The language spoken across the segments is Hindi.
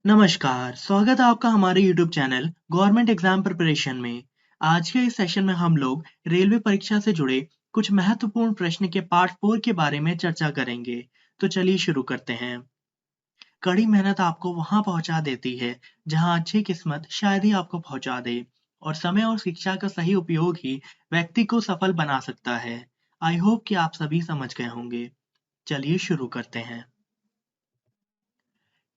नमस्कार, स्वागत है आपका हमारे YouTube channel government exam preparation में। आज के इस सेशन में हम लोग रेलवे परीक्षा से जुड़े कुछ महत्वपूर्ण प्रश्न के पार्ट 4 के बारे में चर्चा करेंगे। तो चलिए शुरू करते हैं। कड़ी मेहनत आपको वहां पहुंचा देती है जहां अच्छी किस्मत शायद ही आपको पहुंचा दे, और समय और शिक्षा का सही उपयोग ही व्यक्ति को सफल बना सकता है। आई होप कि आप सभी समझ गए होंगे। चलिए शुरू करते हैं।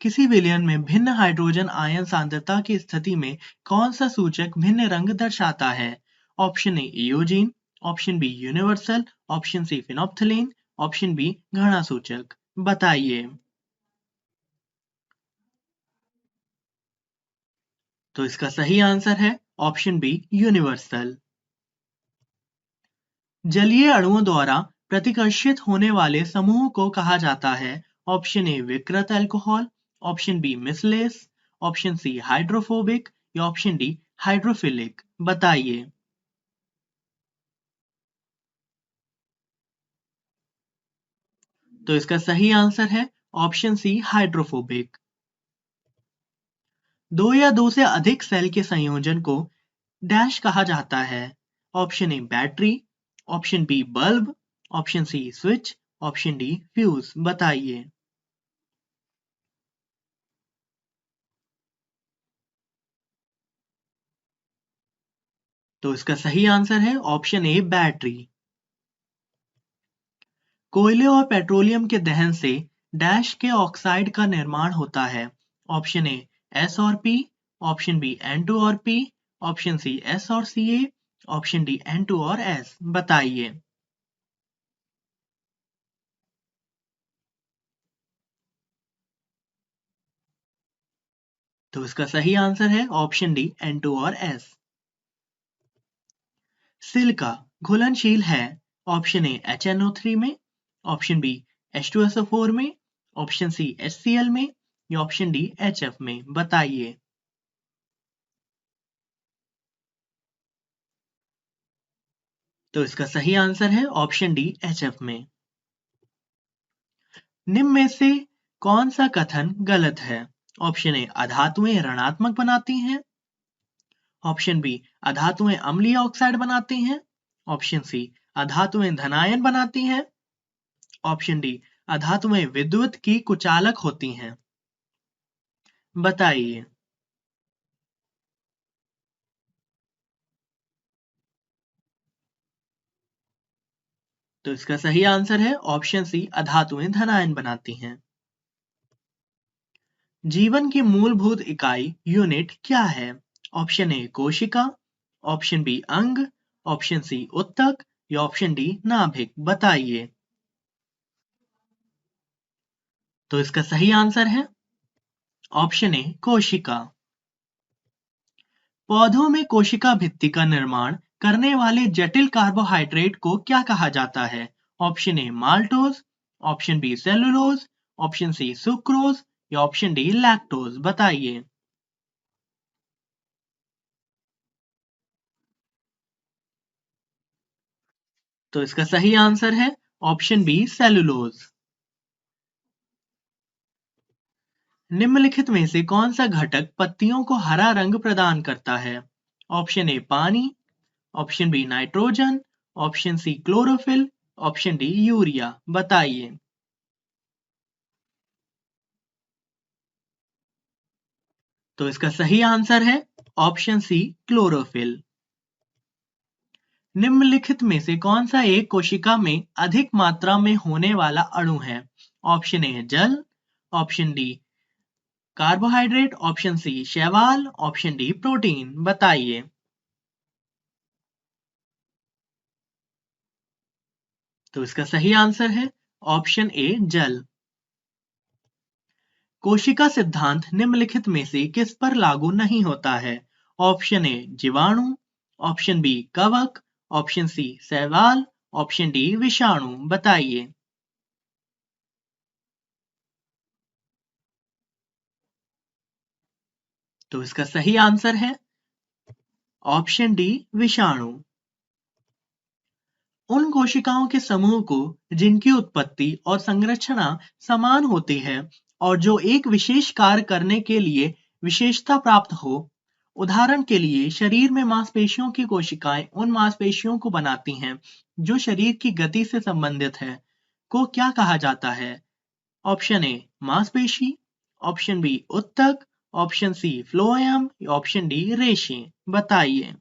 किसी विलयन में भिन्न हाइड्रोजन आयन सांद्रता की स्थिति में कौन सा सूचक भिन्न रंग दर्शाता है? Option A eosin, option B universal, option C phenolphthalein, option B घना सूचक। बताइए। तो इसका सही आंसर है ऑप्शन बी यूनिवर्सल। जलीय अणुओं द्वारा प्रतिकर्षित होने वाले समूह को कहा जाता है? ऑप्शन ए विकृत अल्कोहल, option B micelles, option C hydrophobic या ऑप्शन डी हाइड्रोफिलिक। बताइए। तो इसका सही आंसर है ऑप्शन सी हाइड्रोफोबिक। दो या दो से अधिक सेल के संयोजन को डैश कहा जाता है? Option A battery, option B bulb, option C switch, option D fuse. बताइए। तो इसका सही आंसर है ऑप्शन ए बैटरी। कोयले और पेट्रोलियम के दहन से डैश के ऑक्साइड का निर्माण होता है? ऑप्शन ए एस और पी, ऑप्शन बी N2 और पी, ऑप्शन सी एस और सी ए, ऑप्शन डी N2 और एस। बताइए। तो इसका सही आंसर है ऑप्शन डी N2 और एस। सिलिका घुलनशील है? ऑप्शन ए HNO3 में, ऑप्शन बी H2SO4 में, ऑप्शन सी HCl में या ऑप्शन डी HF में। बताइए। तो इसका सही आंसर है ऑप्शन डी HF में। निम्न में से कौन सा कथन गलत है? ऑप्शन ए अधातुएं ऋणात्मक बनाती हैं, ऑप्शन बी अधातुएं अम्लीय ऑक्साइड बनाती हैं, ऑप्शन सी अधातुएं धनायन बनाती हैं, ऑप्शन डी अधातुएं विद्युत की कुचालक होती हैं। बताइए। तो इसका सही आंसर है ऑप्शन सी अधातुएं धनायन बनाती हैं। जीवन की मूलभूत इकाई यूनिट क्या है? ऑप्शन ए कोशिका, ऑप्शन बी अंग, ऑप्शन सी उत्तक या ऑप्शन डी नाभिक। बताइए। तो इसका सही आंसर है ऑप्शन ए कोशिका। पौधों में कोशिका भित्ति का निर्माण करने वाले जटिल कार्बोहाइड्रेट को क्या कहा जाता है? Option A maltose, option B cellulose, option C sucrose या ऑप्शन डी लैक्टोज। बताइए। तो इसका सही आंसर है ऑप्शन बी सेलुलोज। निम्नलिखित में से कौन सा घटक पत्तियों को हरा रंग प्रदान करता है? ऑप्शन ए पानी, option B nitrogen, option C chlorophyll, option D urea. बताइए। तो इसका सही आंसर है ऑप्शन सी क्लोरोफिल। निम्नलिखित में से कौन सा एक कोशिका में अधिक मात्रा में होने वाला अणु है? ऑप्शन ए जल, option D carbohydrate, option C शैवाल, ऑप्शन डी प्रोटीन। बताइए। तो इसका सही आंसर है ऑप्शन ए जल। कोशिका सिद्धांत निम्नलिखित में से किस पर लागू नहीं होता है? ऑप्शन ए जीवाणु, ऑप्शन बी कवक, ऑप्शन सी शैवाल, ऑप्शन डी विषाणु। बताइए। तो इसका सही आंसर है ऑप्शन डी विषाणु। उन कोशिकाओं के समूह को जिनकी उत्पत्ति और संरचना समान होती है और जो एक विशेष कार्य करने के लिए विशेषता प्राप्त हो। उदाहरण के लिए शरीर में मांसपेशियों की कोशिकाएं उन मांसपेशियों को बनाती हैं जो शरीर की गति से संबंधित है, को क्या कहा जाता है? ऑप्शन ए मांसपेशी, ऑप्शन बी उत्तक, option C phloem, option D रेशे। बताइए।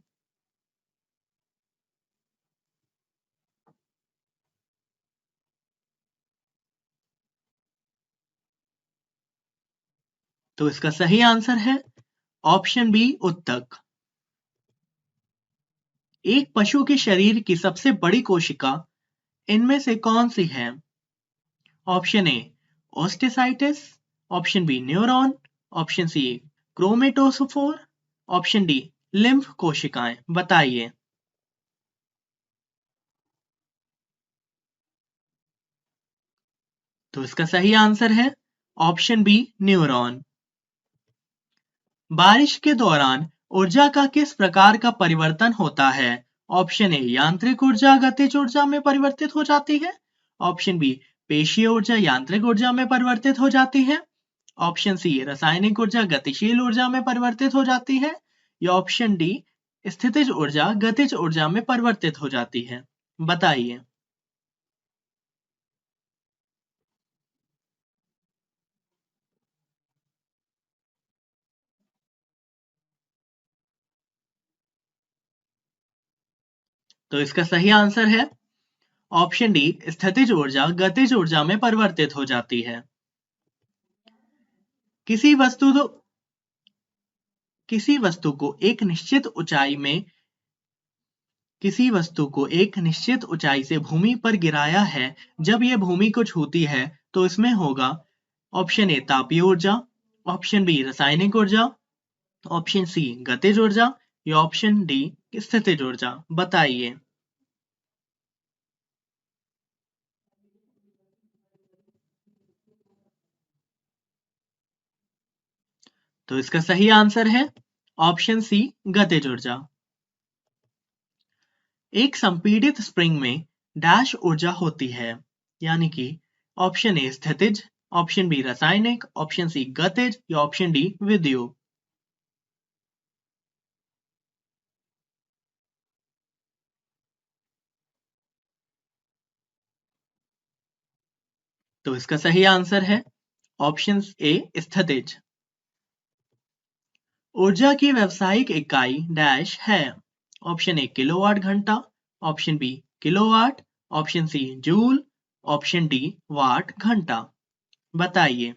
तो इसका सही आंसर है ऑप्शन बी उत्तक। एक पशु के शरीर की सबसे बड़ी कोशिका इनमें से कौन सी है? Option A osteocytes, option B neuron, option C chromatophore, option D lymph कोशिकाएं। बताइए। तो इसका सही आंसर है ऑप्शन बी न्यूरॉन। बारिश के दौरान ऊर्जा का किस प्रकार का परिवर्तन होता है? ऑप्शन ए यांत्रिक ऊर्जा गतिज ऊर्जा में परिवर्तित हो जाती है, ऑप्शन बी पेशीय ऊर्जा यांत्रिक ऊर्जा में परिवर्तित हो जाती है, ऑप्शन सी रासायनिक ऊर्जा गतिशील ऊर्जा में परिवर्तित हो जाती है, या ऑप्शन डी स्थितिज ऊर्जा गतिज ऊर्जा में परिवर्तित हो जाती है। बताइए। तो इसका सही आंसर है ऑप्शन डी स्थितिज ऊर्जा गतिज ऊर्जा में परिवर्तित हो जाती है। किसी वस्तु तो किसी वस्तु को एक निश्चित ऊंचाई में किसी वस्तु को एक निश्चित ऊंचाई से भूमि पर गिराया है, जब यह भूमि को छूती है तो इसमें होगा ऑप्शन ए तापीय ऊर्जा, ऑप्शन बी रासायनिक ऊर्जा, ऑप्शन सी गतिज ऊर्जा, या ऑप्शन डी स्थितिज ऊर्जा। बताइए। तो इसका सही आंसर है ऑप्शन सी गतिज ऊर्जा। एक संपीड़ित स्प्रिंग में डैश ऊर्जा होती है, यानी कि ऑप्शन ए स्थितिज, ऑप्शन बी रासायनिक, ऑप्शन सी गतिज, या ऑप्शन डी विद्युत। तो इसका सही आंसर है ऑप्शन ए स्थितिज। ऊर्जा की व्यावसायिक इकाई डैश है, ऑप्शन ए किलोवाट घंटा, option B kilowatt, option C joule, option D watt घंटा। बताइए।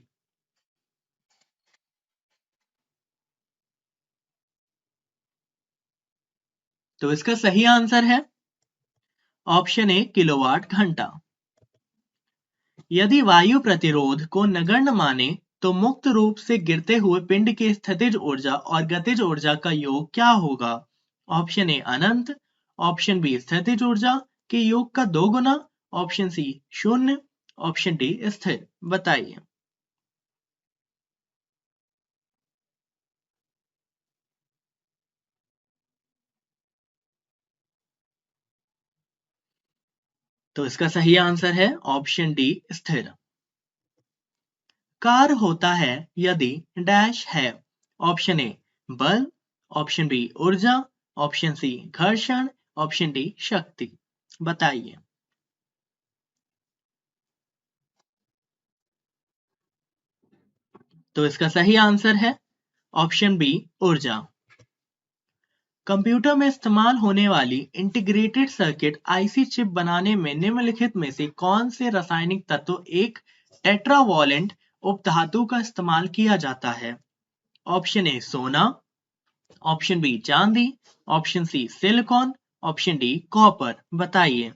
तो इसका सही आंसर है ऑप्शन ए किलोवाट घंटा। यदि वायु प्रतिरोध को नगण्य माने तो मुक्त रूप से गिरते हुए पिंड की स्थितिज ऊर्जा और गतिज ऊर्जा का योग क्या होगा? ऑप्शन ए अनंत, ऑप्शन बी स्थितिज ऊर्जा के योग का 2 गुना, ऑप्शन सी शून्य, ऑप्शन डी स्थिर। बताइए। तो इसका सही आंसर है ऑप्शन डी स्थिर। कार्य होता है यदि डैश है, ऑप्शन ए बल, ऑप्शन बी ऊर्जा, ऑप्शन सी घर्षण, ऑप्शन डी शक्ति। बताइए। तो इसका सही आंसर है ऑप्शन बी ऊर्जा। कंप्यूटर में इस्तेमाल होने वाली इंटीग्रेटेड सर्किट आईसी चिप बनाने में निम्नलिखित में से कौन से रासायनिक तत्व एक टेट्रावॉलेंट उपधातु का इस्तेमाल किया जाता है? ऑप्शन ए सोना, ऑप्शन बी चांदी, option C silicon, option D copper. बताइए।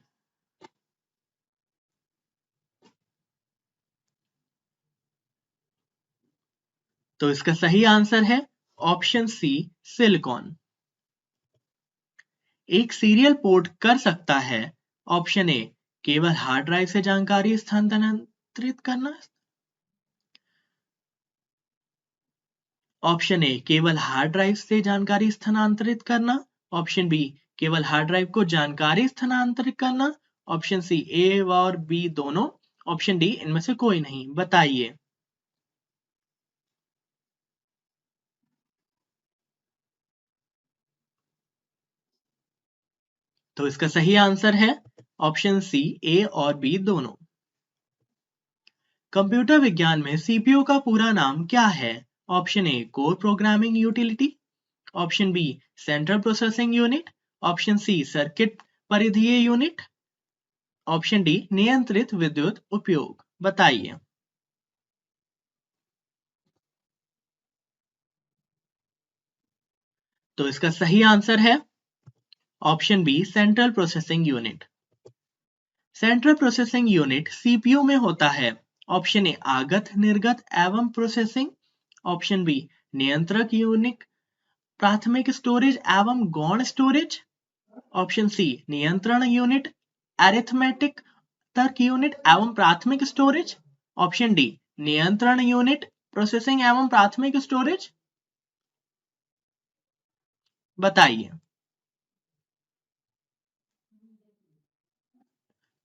तो इसका सही आंसर है ऑप्शन सी सिलिकॉन। एक सीरियल पोर्ट कर सकता है, ऑप्शन ए केवल हार्ड ड्राइव से जानकारी स्थानांतरित करना, ऑप्शन ए केवल हार्ड ड्राइव से जानकारी स्थानांतरित करना, ऑप्शन बी केवल हार्ड ड्राइव को जानकारी स्थानांतरित करना, ऑप्शन सी ए और बी दोनों, ऑप्शन डी इनमें से कोई नहीं। बताइए। तो इसका सही आंसर है ऑप्शन सी, ए और बी दोनों। कंप्यूटर विज्ञान में सीपीयू का पूरा नाम क्या है? Option A core programming utility, option B central processing unit, option C circuit परिधीय यूनिट, ऑप्शन डी नियंत्रित विद्युत उपयोग। बताइए। तो इसका सही आंसर है option B central processing unit. Central processing unit CPU में होता है। ऑप्शन ए आगत निर्गत एवं प्रोसेसिंग, ऑप्शन बी नियंत्रक यूनिट प्राथमिक स्टोरेज एवं गौण स्टोरेज, ऑप्शन सी नियंत्रण यूनिट अरिथमेटिक तर्क यूनिट एवं प्राथमिक स्टोरेज, ऑप्शन डी नियंत्रण यूनिट प्रोसेसिंग एवं प्राथमिक स्टोरेज। बताइए।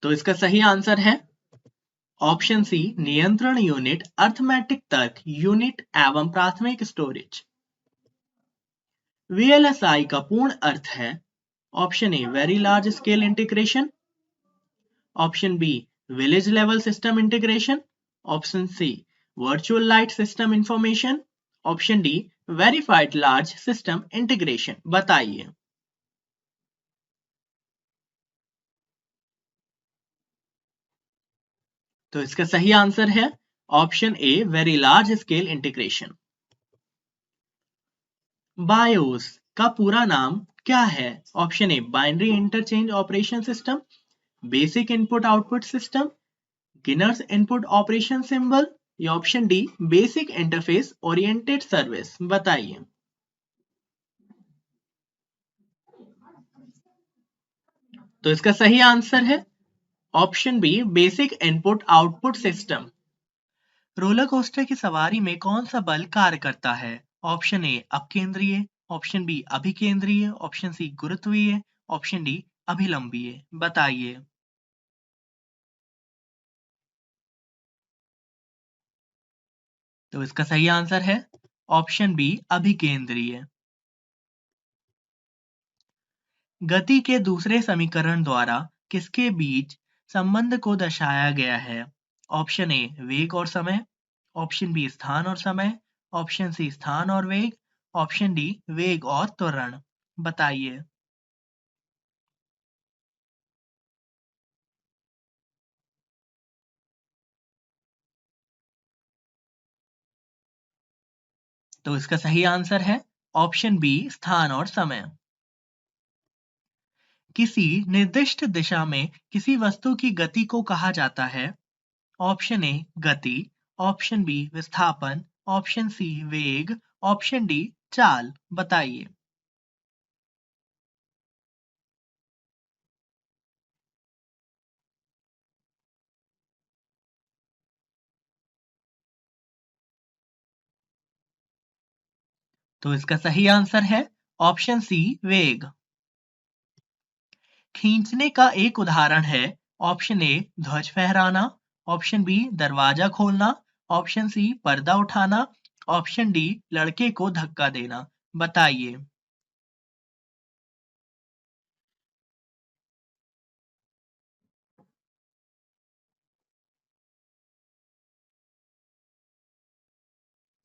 तो इसका सही आंसर है ऑप्शन सी नियंत्रण यूनिट अर्थमेटिक तर्क यूनिट एवं प्राथमिक स्टोरेज। वीएलएसआई का पूर्ण अर्थ है option A very large scale integration, option B village level system integration, option C virtual light system information, option D verified large system integration. बताइए। तो इसका सही आंसर है option A very large scale integration. BIOS का पूरा नाम क्या है? Option A binary interchange operation system, basic input output system, beginners input operation symbol, या option D basic interface oriented service. बताइए। तो इसका सही आंसर है option B basic input output system. Roller coaster की सवारी में कौन सा बल कार्य करता है? ऑप्शन ए अपकेंद्रीय, ऑप्शन बी अभिकेंद्रीय, ऑप्शन सी गुरुत्वीय, ऑप्शन डी अभिलंबीय। बताइए। तो इसका सही आंसर है ऑप्शन बी अभिकेंद्रीय। गति के दूसरे समीकरण द्वारा किसके बीच संबंध को दर्शाया गया है? ऑप्शन ए वेग और समय, ऑप्शन बी स्थान और समय, ऑप्शन सी स्थान और वेग, ऑप्शन डी वेग और त्वरण। बताइए। तो इसका सही आंसर है ऑप्शन बी स्थान और समय। किसी निर्दिष्ट दिशा में किसी वस्तु की गति को कहा जाता है? ऑप्शन ए गति, ऑप्शन बी विस्थापन, ऑप्शन सी वेग, ऑप्शन डी चाल। बताइए। तो इसका सही आंसर है ऑप्शन सी वेग। खींचने का एक उदाहरण है ऑप्शन ए ध्वज फहराना, ऑप्शन बी दरवाजा खोलना, ऑप्शन सी पर्दा उठाना, ऑप्शन डी लड़के को धक्का देना। बताइए।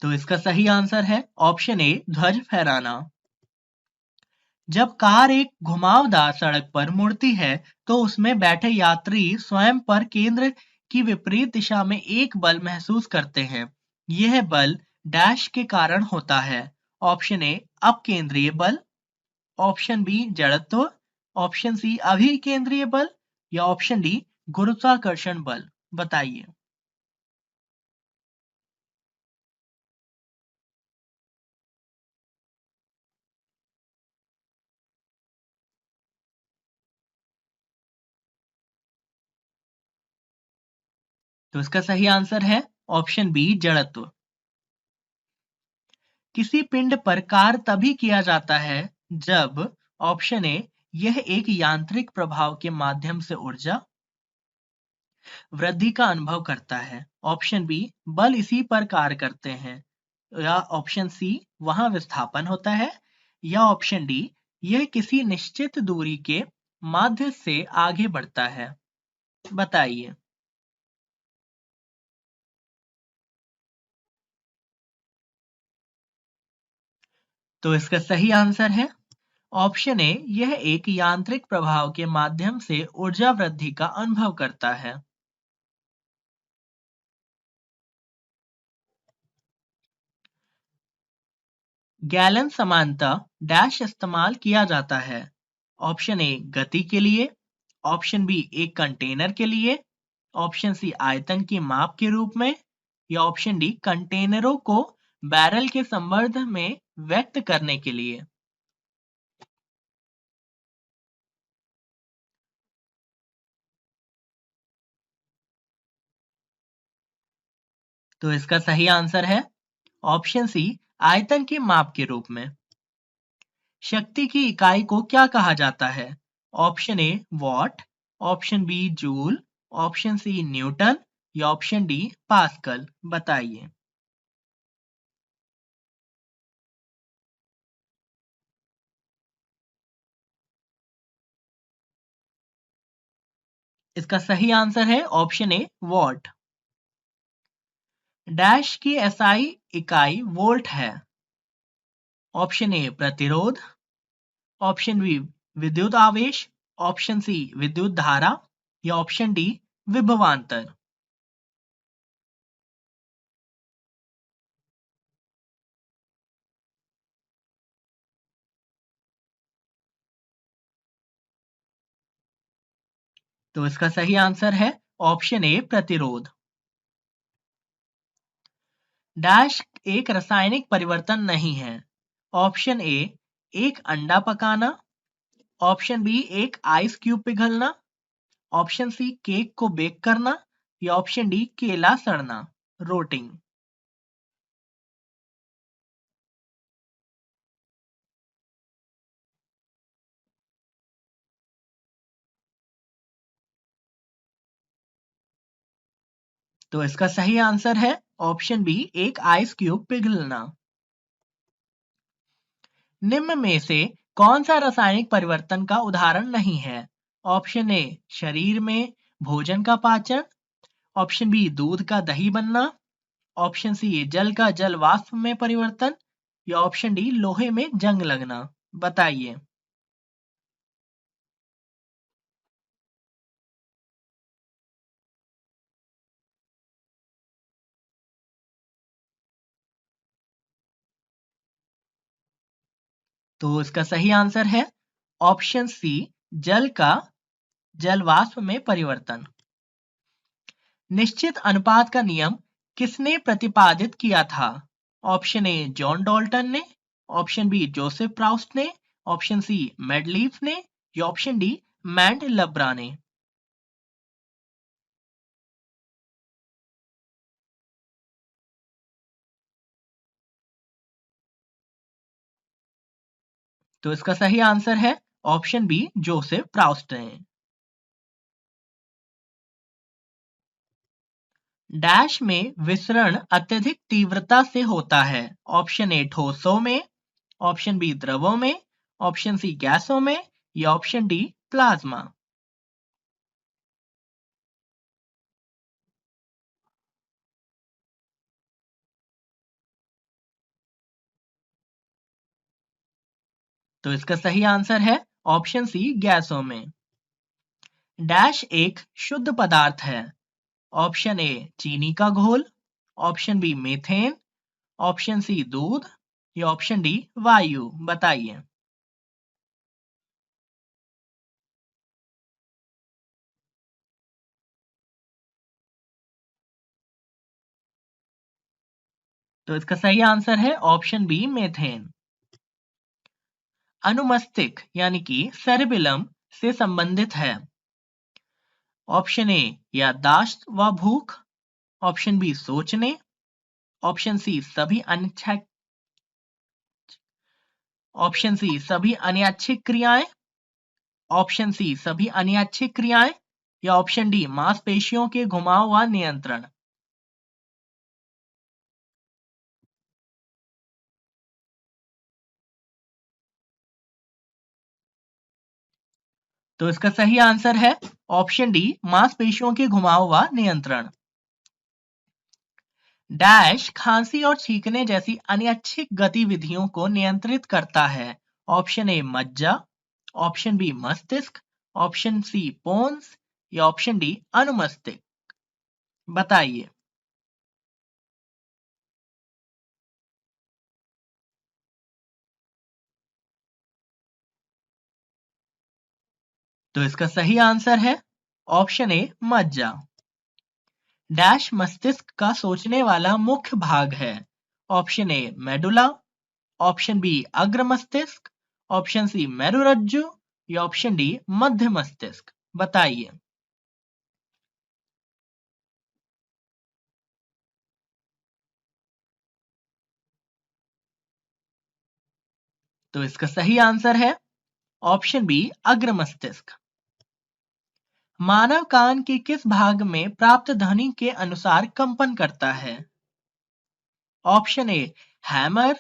तो इसका सही आंसर है ऑप्शन ए ध्वज फहराना। जब कार एक घुमावदार सड़क पर मुड़ती है तो उसमें बैठे यात्री स्वयं पर केंद्र की विपरीत दिशा में एक बल महसूस करते हैं। यह बल डैश के कारण होता है। ऑप्शन ए अपकेंद्रीय बल, ऑप्शन बी जड़त्व, ऑप्शन सी अभिकेंद्रीय बल, या ऑप्शन डी गुरुत्वाकर्षण बल। बताइए। तो इसका सही आंसर है ऑप्शन बी जड़त्व। किसी पिंड पर कार्य तभी किया जाता है जब ऑप्शन ए यह एक यांत्रिक प्रभाव के माध्यम से ऊर्जा वृद्धि का अनुभव करता है, ऑप्शन बी बल इसी पर कार्य करते हैं, या ऑप्शन सी वहां विस्थापन होता है, या ऑप्शन डी यह किसी निश्चित दूरी के माध्य से आगे बढ़ता है? बताइए। तो इसका सही आंसर है ऑप्शन ए। यह एक यांत्रिक प्रभाव के माध्यम से ऊर्जा वृद्धि का अनुभव करता है। गैलन समानता डैश इस्तेमाल किया जाता है? ऑप्शन ए गति के लिए, ऑप्शन बी एक कंटेनर के लिए, ऑप्शन सी आयतन की माप के रूप में, या ऑप्शन डी कंटेनरों को बैरल के संबंध में व्यक्त करने के लिए। तो इसका सही आंसर है ऑप्शन सी आयतन की माप के रूप में। शक्ति की इकाई को क्या कहा जाता है? Option A watt, option B joule, option C newton, या ऑप्शन डी पास्कल। बताइए। इसका सही आंसर है ऑप्शन ए वॉट। डैश की एसआई इकाई वोल्ट है? ऑप्शन ए प्रतिरोध, ऑप्शन बी विद्युत आवेश, ऑप्शन सी विद्युत धारा, या ऑप्शन डी विभवांतर। तो इसका सही आंसर है ऑप्शन ए प्रतिरोध। डैश एक रासायनिक परिवर्तन नहीं है? ऑप्शन ए एक अंडा पकाना, ऑप्शन बी एक आइस क्यूब पिघलना, ऑप्शन सी केक को बेक करना, या ऑप्शन डी केला सड़ना, रोटिंग। तो इसका सही आंसर है ऑप्शन बी एक आइस क्यूब पिघलना। निम्न में से कौन सा रासायनिक परिवर्तन का उदाहरण नहीं है? ऑप्शन ए शरीर में भोजन का पाचन, ऑप्शन बी दूध का दही बनना, ऑप्शन सी जल का जल वाष्प में परिवर्तन, या ऑप्शन डी लोहे में जंग लगना। बताइए। तो इसका सही आंसर है ऑप्शन सी जल का जल वाष्प में परिवर्तन। निश्चित अनुपात का नियम किसने प्रतिपादित किया था? ऑप्शन ए जॉन डॉल्टन ने, ऑप्शन बी जोसेफ प्राउस्ट ने, ऑप्शन सी मेडलीफ ने, या ऑप्शन डी मैंड लब्रा ने। तो इसका सही आंसर है ऑप्शन बी जोसेफ प्राउस्ट ने। डैश में विसरण अत्यधिक तीव्रता से होता है? ऑप्शन ए ठोसों में, ऑप्शन बी द्रवों में, ऑप्शन सी गैसों में, या ऑप्शन डी प्लाज्मा। तो इसका सही आंसर है ऑप्शन सी गैसों में। डैश एक शुद्ध पदार्थ है? ऑप्शन ए चीनी का घोल, option B methane, option C दूध, या ऑप्शन डी वायु। बताइए। तो इसका सही आंसर है ऑप्शन बी मीथेन। अनुमस्तिष्क यानी कि सेरेबेलम से संबंधित है? ऑप्शन ए याददाश्त व भूख, ऑप्शन बी सोचने, ऑप्शन सी सभी अनैच्छिक, ऑप्शन सी सभी अनैच्छिक क्रियाएं, ऑप्शन सी सभी अनैच्छिक क्रियाएं, या ऑप्शन डी मांसपेशियों के घुमाव व नियंत्रण। तो इसका सही आंसर है ऑप्शन डी, मांसपेशियों के घुमाव व नियंत्रण। डैश खांसी और छींकने जैसी अनैच्छिक गतिविधियों को नियंत्रित करता है। ऑप्शन ए मज्जा, ऑप्शन बी मस्तिष्क, ऑप्शन सी पोन्स या ऑप्शन डी अनुमस्तिष्क। बताइए। तो इसका सही आंसर है ऑप्शन ए मज्जा। डैश मस्तिष्क का सोचने वाला मुख्य भाग है। Option A medulla, option B अग्र मस्तिष्क, ऑप्शन सी मेरुरज्जु या ऑप्शन डी मध्य मस्तिष्क। बताइए। तो इसका सही आंसर है ऑप्शन बी अग्र मस्तिष्क। मानव कान के किस भाग में प्राप्त ध्वनि के अनुसार कंपन करता है? Option A hammer,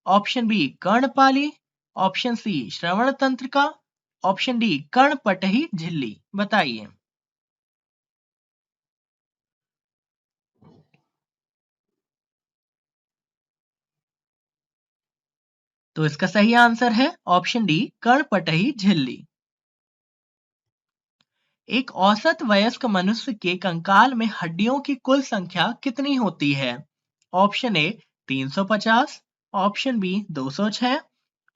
option B कर्णपाली, ऑप्शन सी श्रवण तंत्र का, ऑप्शन डी कर्णपटही झिल्ली। बताइए। तो इसका सही आंसर है ऑप्शन डी कर्णपटही झिल्ली। एक औसत वयस्क मनुष्य के कंकाल में हड्डियों की कुल संख्या कितनी होती है? Option A 350, option B 206,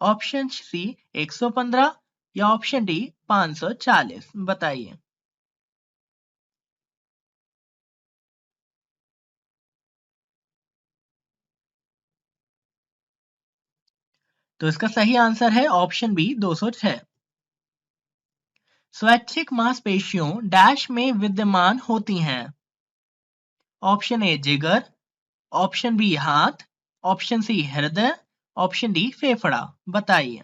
option C 115 या ऑप्शन डी 540। बताइए। तो इसका सही आंसर है ऑप्शन बी 206। स्वैच्छिक मांसपेशियों डैश में विद्यमान होती हैं। ऑप्शन ए जिगर, ऑप्शन बी हाथ, ऑप्शन सी हृदय, ऑप्शन डी फेफड़ा। बताइए।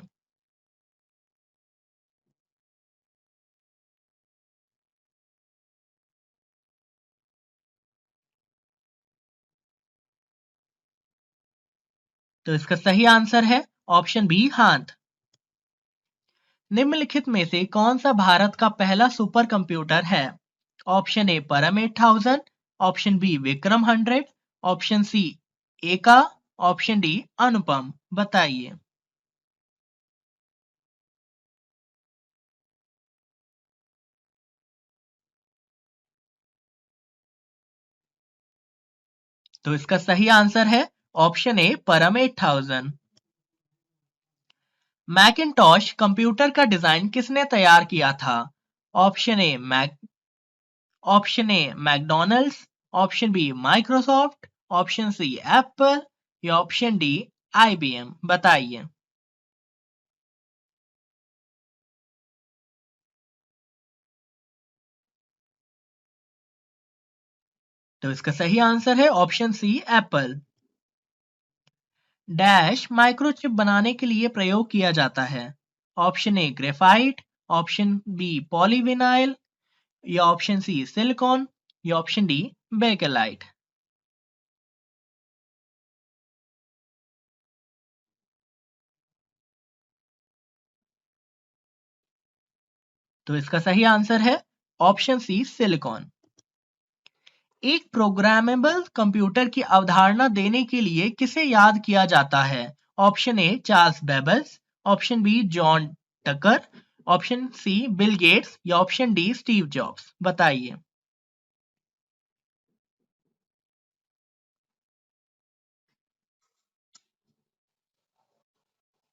तो इसका सही आंसर है ऑप्शन बी हाथ। निम्नलिखित में से कौन सा भारत का पहला सुपर कंप्यूटर है? Option A Param 8000, option B Vikram 100, option C Eka, option D अनुपम। बताइए। तो इसका सही आंसर है ऑप्शन ए परम 8000। मैकिन्टॉश कंप्यूटर का डिजाइन किसने तैयार किया था? Option A McDonald's, option B Microsoft, option C Apple या ऑप्शन डी आईबीएम। बताइए। तो इसका सही आंसर है option C Apple. Dash microchip बनाने के लिए प्रयोग किया जाता है। Option A graphite, option B polyvinyl या ऑप्शन सी सिलिकॉन या ऑप्शन डी बेकेलाइट। तो इसका सही आंसर है ऑप्शन सी सिलिकॉन। एक प्रोग्रामेबल कंप्यूटर की अवधारणा देने के लिए किसे याद किया जाता है? Option A Charles Babbage, option B John Tucker, option C Bill Gates या ऑप्शन डी स्टीव जॉब्स। बताइए।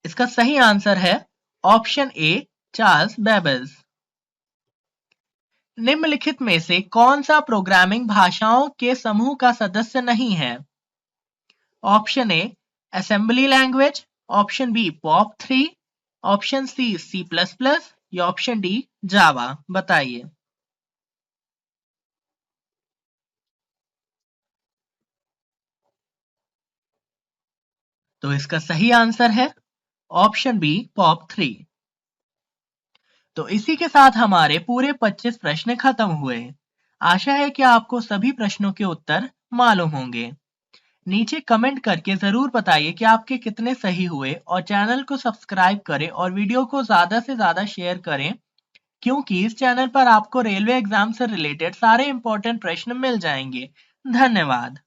इसका सही आंसर है ऑप्शन ए चार्ल्स बेबल्स। निम्नलिखित में से कौन सा प्रोग्रामिंग भाषाओं के समूह का सदस्य नहीं है? Option A assembly language, option B pop 3, option C C plus plus या ऑप्शन डी जावा। बताइए। तो इसका सही आंसर है ऑप्शन बी पॉप 3। तो इसी के साथ हमारे पूरे 25 प्रश्न खत्म हुए। आशा है कि आपको सभी प्रश्नों के उत्तर मालूम होंगे। नीचे कमेंट करके जरूर बताइए कि आपके कितने सही हुए और चैनल को सब्सक्राइब करें और वीडियो को ज्यादा से ज्यादा शेयर करें क्योंकि इस चैनल पर आपको रेलवे एग्जाम से रिलेटेड सारे इंपॉर्टेंट प्रश्न मिल जाएंगे। धन्यवाद।